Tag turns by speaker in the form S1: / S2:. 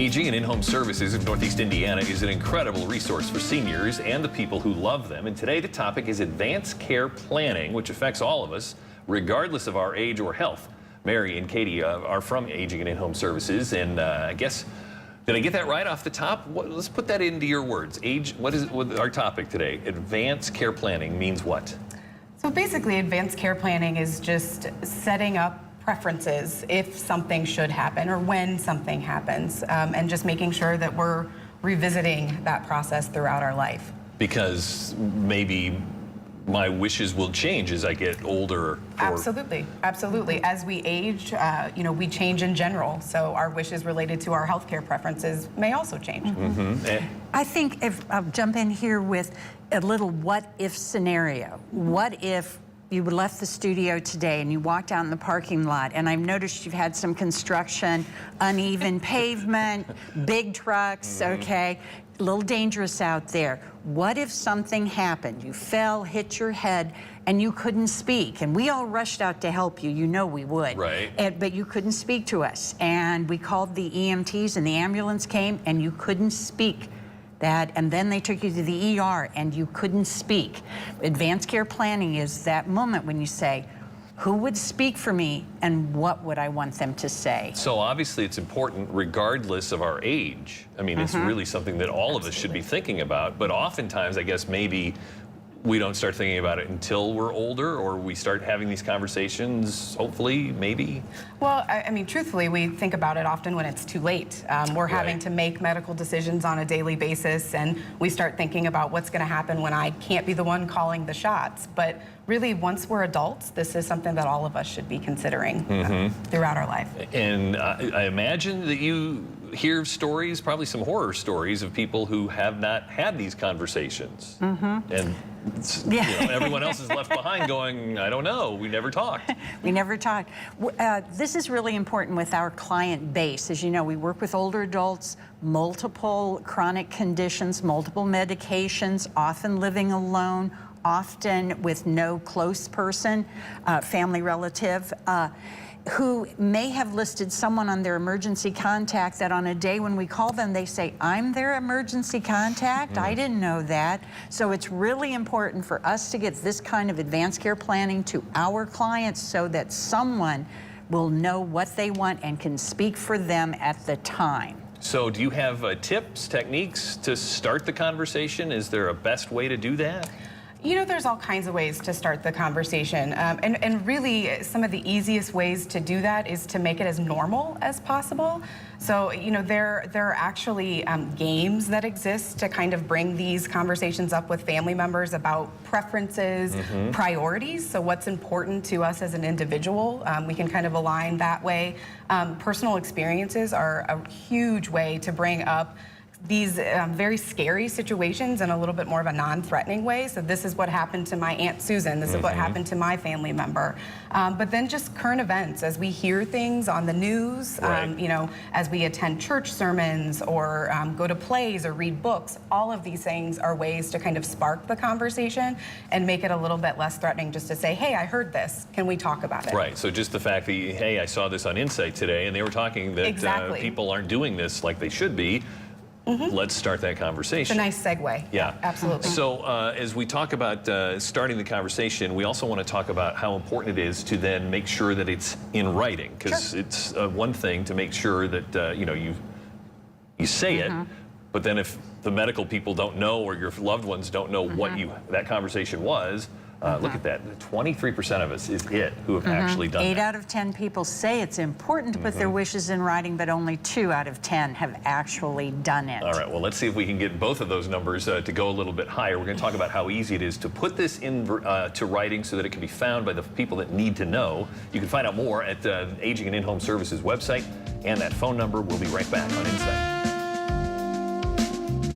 S1: Aging and in-home services of Northeast Indiana is an incredible resource for seniors and the people who love them. And today the topic is advanced care planning, which affects all of us, regardless of our age or health. Mary and Katie are from Aging and in-home services, and I guess, did I get that right off the top? Let's put that into your words. What is our topic today? Advanced care planning means what?
S2: So basically, advanced care planning is just setting up preferences if something should happen or when something happens, and just making sure that we're revisiting that process throughout our life.
S1: Because maybe my wishes will change as I get older.
S2: Absolutely, absolutely. As we age, we change in general. So our wishes related to our healthcare preferences may also change.
S3: I think if I'll jump in here with a little what-if scenario. What if you left the studio today and you walked out in the parking lot, and I've noticed you've had some construction, uneven pavement, big trucks, okay? A little dangerous out there. What if something happened? You fell, hit your head, and you couldn't speak. And we all rushed out to help you. You know we would.
S1: Right.
S3: But you couldn't speak to us. And we called the EMTs, and the ambulance came, and you couldn't speak. And then they took you to the ER and you couldn't speak. Advanced care planning is that moment when you say, who would speak for me and what would I want them to say?
S1: So obviously it's important regardless of our age. I mean, it's really something that all of us should be thinking about, but oftentimes I guess maybe we don't start thinking about it until we're older, or we start having these conversations, hopefully, maybe?
S2: Well, I mean, truthfully, we think about it often when it's too late. We're having to make medical decisions on a daily basis, and we start thinking about what's going to happen when I can't be the one calling the shots. But really, once we're adults, this is something that all of us should be considering throughout our life.
S1: And I imagine that you hear stories, probably some horror stories, of people who have not had these conversations. And everyone else is left behind going, I don't know, we never talked.
S3: We never talked. This is really important with our client base. As you know, we work with older adults, multiple chronic conditions, multiple medications, often living alone, often with no close person, family relative, who may have listed someone on their emergency contact that on a day when we call them, they say, I'm their emergency contact? I didn't know that. So it's really important for us to get this kind of advanced care planning to our clients so that someone will know what they want and can speak for them at the time.
S1: So do you have tips, techniques to start the conversation? Is there a best way to do that?
S2: You know, there's all kinds of ways to start the conversation. And really, some of the easiest ways to do that is to make it as normal as possible. So, there are actually games that exist to kind of bring these conversations up with family members about preferences, priorities, so what's important to us as an individual. We can kind of align that way. Personal experiences are a huge way to bring up these very scary situations in a little bit more of a non-threatening way. So this is what happened to my Aunt Susan. This is what happened to my family member. But then just current events, as we hear things on the news, as we attend church sermons or go to plays or read books, all of these things are ways to kind of spark the conversation and make it a little bit less threatening, just to say, hey, I heard this. Can we talk about it?
S1: Right. So just the fact that, hey, I saw this on Insight today, and they were talking that people aren't doing this like they should be. Let's start that conversation.
S2: It's a nice segue.
S1: Yeah,
S2: absolutely.
S1: So as we talk about starting the conversation, we also want to talk about how important it is to then make sure that it's in writing, because it's one thing to make sure that you say it, but then if the medical people don't know, or your loved ones don't know what that conversation was. Look at that, 23% of us is it who have actually done
S3: 8
S1: that.
S3: out of 10 people say it's important to put their wishes in writing, but only 2 out of 10 have actually done it.
S1: All right, well, let's see if we can get both of those numbers to go a little bit higher. We're going to talk about how easy it is to put this in to writing so that it can be found by the people that need to know. You can find out more at Aging and In-Home Services website, and that phone number. We'll be right back on Insight.